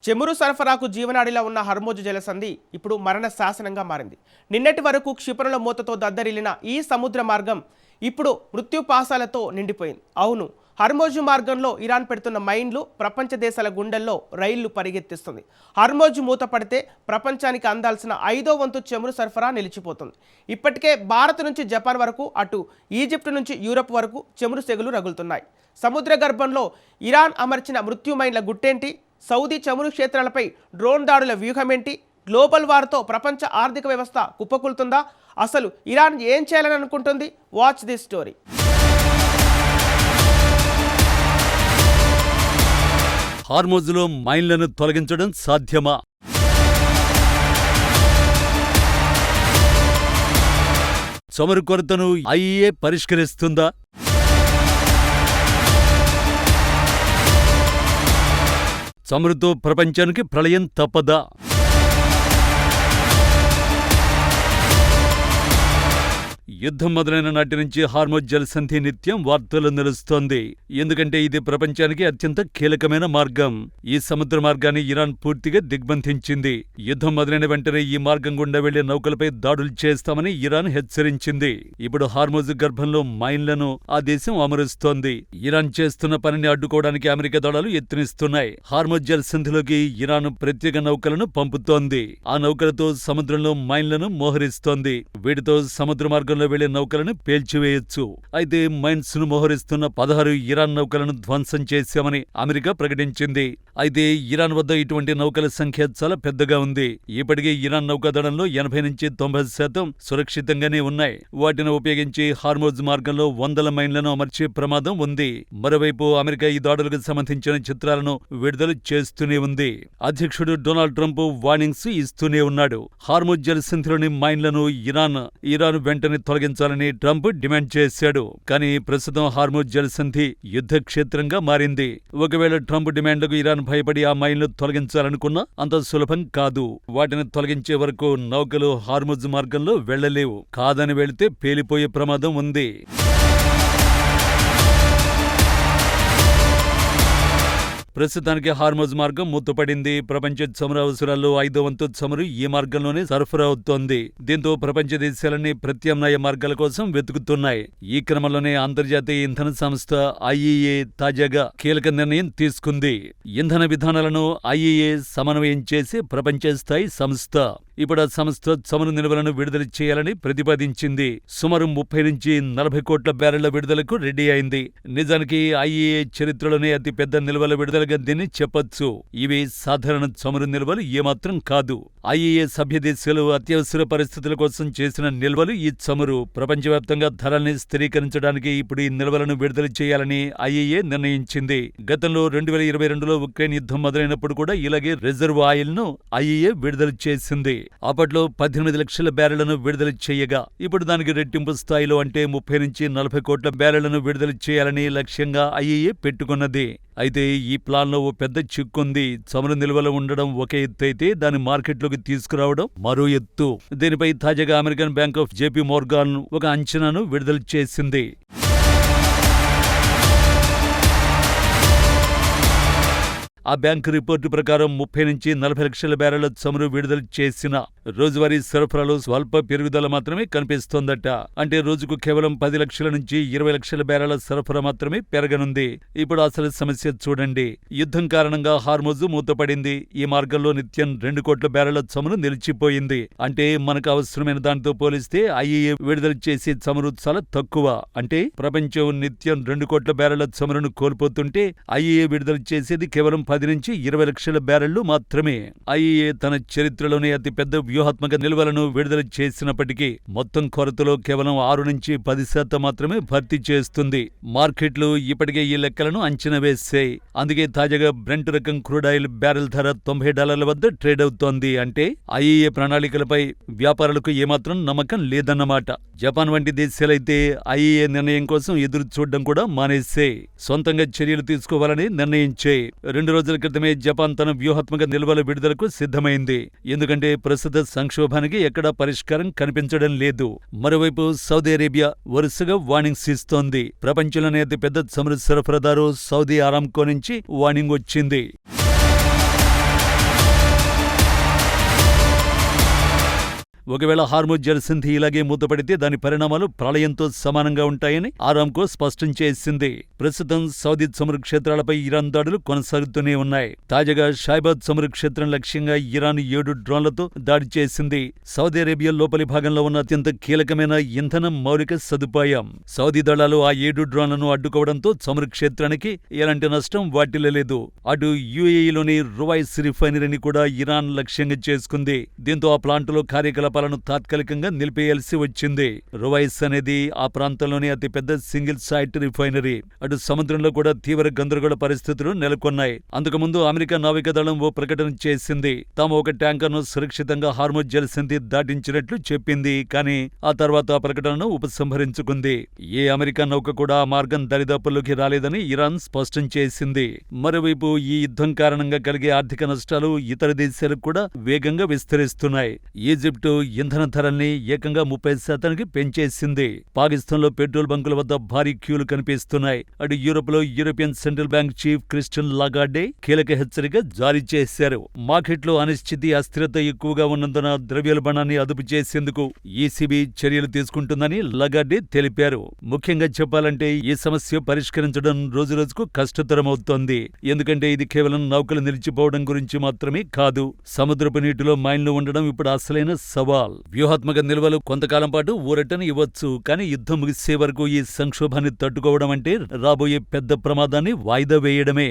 చెమురు సరఫరాకు జీవనాడిలా ఉన్న హర్మోజు జలసంధి ఇప్పుడు మరణ శాసనంగా మారింది. నిన్నటి వరకు క్షిపణుల మూతతో దద్దరిల్లిన ఈ సముద్ర మార్గం ఇప్పుడు మృత్యుపాసాలతో నిండిపోయింది. అవును, హర్మోజు మార్గంలో ఇరాన్ పెడుతున్న మైన్లు ప్రపంచ దేశాల గుండెల్లో రైళ్లు పరిగెత్తిస్తుంది. హర్మోజు మూత పడితే ప్రపంచానికి అందాల్సిన 5వ వంతు చెమురు సరఫరా నిలిచిపోతుంది. ఇప్పటికే భారత్ నుంచి జపాన్ వరకు, అటు ఈజిప్ట్ నుంచి యూరప్ వరకు చెమురు సెగలు రగులుతున్నాయి. సముద్ర గర్భంలో ఇరాన్ అమర్చిన మృత్యు మైన్ల గుట్టేంటి? సౌదీ చమురు క్షేత్రాలపై డ్రోన్ దాడుల వ్యూహమేంటి? గ్లోబల్ వార్తో ప్రపంచ ఆర్థిక వ్యవస్థ కుప్పకూలుతుందా? అసలు ఇరాన్ ఏం చేయాలని అనుకుంటుంది? Watch this story. హార్మోజులో మైన్లను తొలగించడం సాధ్యమా? చమురు కొరతను ఐఏ పరిష్కరిస్తుందా? చమురుతో ప్రపంచానికి ప్రళయం తప్పదా? యుద్ధం మొదలైన నాటి నుంచి హార్మోజ్ జలసంధి నిత్యం వార్తల్లో నిలుస్తోంది. ఎందుకంటే ఇది ప్రపంచానికి అత్యంత కీలకమైన మార్గం. ఈ సముద్ర మార్గాన్ని ఇరాన్ పూర్తిగా దిగ్బంధించింది. యుద్ధం మొదలైన వెంటనే ఈ మార్గం గుండా వెళ్లే నౌకలపై దాడులు చేస్తామని ఇరాన్ హెచ్చరించింది. ఇప్పుడు హార్మోజ్ గర్భంలో మైన్లను ఆ దేశం అమరుస్తోంది. ఇరాన్ చేస్తున్న పనిని అడ్డుకోవడానికి అమెరికా దళాలు యత్నిస్తున్నాయి. హార్మోజ్ జలసంధిలోకి ఇరాన్ ప్రత్యేక నౌకలను పంపుతోంది. ఆ నౌకలతో సముద్రంలో మైన్లను మోహరిస్తోంది. వీటితో సముద్ర మార్గంలో వెళ్లే నౌకలను పేల్చివేయొచ్చు. అయితే మైన్స్ ను మోహరిస్తున్న 16 ఇరాన్ నౌకలను ధ్వంసం చేశామని అమెరికా ప్రకటించింది. అయితే ఇరాన్ వద్ద ఇటువంటి నౌకల సంఖ్య చాలా పెద్దగా ఉంది. ఇప్పటికే ఇరాన్ నౌకాదళంలో 80 నుంచి 90% సురక్షితంగానే ఉన్నాయి. వాటిని ఉపయోగించి హార్మోజ్ మార్గంలో వందల మైన్లను అమర్చే ప్రమాదం ఉంది. మరోవైపు అమెరికా ఈ దాడులకు సంబంధించిన చిత్రాలను విడుదల చేస్తూనే ఉంది. అధ్యక్షుడు డొనాల్డ్ ట్రంప్ వార్నింగ్స్ ఇస్తూనే ఉన్నాడు. హార్మోజ్ జలసంధిలోని మైన్లను ఇరాన్ వెంటనే తొలగించాలని ట్రంప్ డిమాండ్ చేశాడు. కానీ ప్రస్తుతం హార్మోజ్ జలసంధి యుద్ధ క్షేత్రంగా మారింది. ఒకవేళ ట్రంప్ డిమాండ్లకు ఇరాన్ భయపడి ఆ మైన్లు తొలగించాలనుకున్నా అంత సులభం కాదు. వాటిని తొలగించే వరకు నౌకలు హార్మోజ్ మార్గంలో వెళ్లలేవు. కాదని వెళితే పేలిపోయే ప్రమాదం ఉంది. ప్రస్తుతానికి హార్మోజ్ మార్గం మూతపడింది. ప్రపంచ చమురు అవసరాల్లో 5వ వంతు చమురు ఈ మార్గంలోనే సరఫరా అవుతోంది. దీంతో ప్రపంచ దేశాలన్నీ ప్రత్యామ్నాయ మార్గాల కోసం వెతుకుతున్నాయి. ఈ క్రమంలోనే అంతర్జాతీయ ఇంధన సంస్థ ఐఈఏ తాజాగా కీలక నిర్ణయం తీసుకుంది. ఇంధన విధానాలను ఐఈఏ సమన్వయం చేసే ప్రపంచ స్థాయి సంస్థ. ఇప్పుడు ఆ సంస్థ చమురు నిల్వలను విడుదల చేయాలని ప్రతిపాదించింది. సుమారు 30 నుంచి 40 కోట్ల బ్యారెళ్ల విడుదలకు రెడీ అయింది. నిజానికి ఐఈఏ చరిత్రలోనే అతిపెద్ద నిల్వల విడుదలగా దీన్ని చెప్పొచ్చు. ఇవి సాధారణ చమురు నిల్వలు ఏమాత్రం కాదు. ఐఈఏ సభ్య దేశాలు అత్యవసర పరిస్థితుల కోసం చేసిన నిల్వలు ఈ చమురు. ప్రపంచవ్యాప్తంగా ధరల్ని స్థిరీకరించడానికి ఇప్పుడు ఈ నిల్వలను విడుదల చేయాలని ఐఈఏ నిర్ణయించింది. గతంలో 2022లో ఉక్రెయిన్ యుద్ధం మొదలైనప్పుడు కూడా ఇలాగే రిజర్వ్ ఆయిల్ ను ఐఈఏ విడుదల చేసింది. అప్పట్లో 18 లక్షల బ్యారెళ్లను విడుదల చేయగా ఇప్పుడు దానికి రెట్టింపు స్థాయిలో అంటే 30 నుంచి 40 కోట్ల బ్యారెళ్లను విడుదల చేయాలని లక్ష్యంగా ఐఈఏ పెట్టుకున్నది. అయితే ఈ ప్లాన్లో ఓ పెద్ద చిక్కుంది. చమురు నిల్వలు ఉండడం ఒక ఎత్తు అయితే దాన్ని మార్కెట్లోకి తీసుకురావడం మరో ఎత్తు. దీనిపై తాజాగా American bank of JP Morgan ఒక అంచనాను విడుదల చేసింది. ఆ బ్యాంకు రిపోర్టు ప్రకారం 30 నుంచి 40 లక్షల బ్యారెళ్ల చమురు విడుదల చేసిన రోజువారీ సరఫరాలో స్వల్ప పెరుగుదల మాత్రమే కనిపిస్తోందట. అంటే రోజుకు కేవలం 10 లక్షల నుంచి 20 లక్షల బ్యారెళ్ల సరఫరా మాత్రమే పెరగనుంది. ఇప్పుడు అసలు సమస్య చూడండి. యుద్ధం కారణంగా హార్మోజు మూతపడింది. ఈ మార్గంలో నిత్యం 2 కోట్ల బ్యారెళ్ల చమురు నిలిచిపోయింది. అంటే మనకు అవసరమైన దానితో పోలిస్తే ఐఈఏ విడుదల చేసే చమురు చాలా తక్కువ. అంటే ప్రపంచం నిత్యం 2 కోట్ల బ్యారెళ్ల చమురును కోల్పోతుంటే ఐఈఏ విడుదల చేసేది కేవలం 10 నుంచి 20 లక్షల బ్యారెళ్లు మాత్రమే. ఐఈఏ తన చరిత్రలోనే అతిపెద్ద వ్యూహాత్మక నిల్వలను విడుదల చేసినప్పటికీ మొత్తం కొరతలో కేవలం 6 నుంచి 10% మాత్రమే భర్తీ చేస్తుంది. మార్కెట్లు ఇప్పటికే ఈ లెక్కలను అంచనా వేశాయి. అందుకే తాజాగా బ్రెంట్ రకం క్రూడ్ ఆయిల్ బ్యారెల్ ధర $90 వద్ద ట్రేడ్ అవుతోంది. అంటే ఐఈఏ ప్రణాళికలపై వ్యాపారులకు ఏమాత్రం నమ్మకం లేదన్నమాట. జపాన్ వంటి దేశాలైతే ఐఈఏ నిర్ణయం కోసం ఎదురు చూడడం కూడా మానేశాయి. సొంతంగా చర్యలు తీసుకోవాలని నిర్ణయించాయి. 2 రోజుల క్రితమే జపాన్ తన వ్యూహాత్మక నిల్వల విడుదలకు సిద్ధమైంది. ఎందుకంటే ప్రస్తుత సంక్షోభానికి ఎక్కడా పరిష్కారం కనిపించడం లేదు. మరోవైపు సౌదీ అరేబియా వరుసగా వార్నింగ్స్ ఇస్తోంది. ప్రపంచంలోనే అతి పెద్ద చమురు సరఫరాదారు సౌదీ అరామ్కో నుంచి వార్నింగ్ వచ్చింది. ఒకవేళ హార్మోజ్ జలసంధి ఇలాగే మూతపడితే దాని పరిణామాలు ప్రళయంతో సమానంగా ఉంటాయని ఆరామ్కో స్పష్టం చేసింది. ప్రస్తుతం సౌదీ చమురు క్షేత్రాలపై ఇరాన్ దాడులు కొనసాగుతూనే ఉన్నాయి. తాజాగా షాయిబాద్ చమురు క్షేత్రం లక్ష్యంగా ఇరాన్ 7 డ్రోన్లతో దాడి చేసింది. సౌదీ అరేబియా లోపలి భాగంలో ఉన్న అత్యంత కీలకమైన ఇంధనం మౌలిక సదుపాయం. సౌదీ దళాలు ఆ 7 డ్రోన్లను అడ్డుకోవడంతో చమురు క్షేత్రానికి ఎలాంటి నష్టం వాటిల్లలేదు. అటు యుఏఈలోని రువైస్ రిఫైనరీని కూడా ఇరాన్ లక్ష్యంగా చేసుకుంది. దీంతో ఆ ప్లాంటులో కార్యకలాపాలను తాత్కాలికంగా నిలిపేయాల్సి వచ్చింది. రువైస్ అనేది ఆ ప్రాంతంలోని అతిపెద్ద సింగిల్ సైట్ రిఫైనరీ. అటు సముద్రంలో కూడా తీవ్ర గందరగోళ పరిస్థితులు నెలకొన్నాయి. అంతకుముందు అమెరికా నావికాదళం ఓ ప్రకటన చేసింది. తాము ఒక ట్యాంకర్ను సురక్షితంగా హార్మోజ్ జలసంధి దాటించినట్లు చెప్పింది. కానీ ఆ తర్వాత ఆ ప్రకటనను ఉపసంహరించుకుంది. ఏ అమెరికా నౌక కూడా ఆ మార్గం దరిదాపుల్లోకి రాలేదని ఇరాన్ స్పష్టం చేసింది. మరోవైపు ఈ యుద్ధం కారణంగా కలిగే ఆర్థిక నష్టాలు ఇతర దేశాలకు కూడా వేగంగా విస్తరిస్తున్నాయి. ఈజిప్టు ఇంధన ధరల్ని ఏకంగా 30% పెంచేసింది. పాకిస్తాన్లో పెట్రోల్ బంకుల వద్ద భారీ క్యూలు కనిపిస్తున్నాయి. అటు యూరోప్లో European central bank chief Christian Lagarde కీలక హెచ్చరిక జారీ చేశారు. మార్కెట్లో అనిశ్చితి, అస్థిరత ఎక్కువగా ఉన్నందున ద్రవ్యోల్బణాన్ని అదుపు చేసేందుకు ఈసీబీ చర్యలు తీసుకుంటుందని లాగార్డే తెలిపారు. ముఖ్యంగా చెప్పాలంటే ఈ సమస్య పరిష్కరించడం రోజురోజుకు కష్టతరమవుతోంది. ఎందుకంటే ఇది కేవలం నౌకలు నిలిచిపోవడం గురించి మాత్రమే కాదు. సముద్రపు నీటిలో మైన్లు ఉండడం ఇప్పుడు అసలైన సవాల్. వ్యూహాత్మక నిల్వలు కొంతకాలం పాటు ఊరటని ఇవ్వచ్చు. కానీ యుద్ధం ముగిసే వరకు ఈ సంక్షోభాన్ని తట్టుకోవడం అంటే రాబోయే పెద్ద ప్రమాదాన్ని వాయిదా వేయడమే.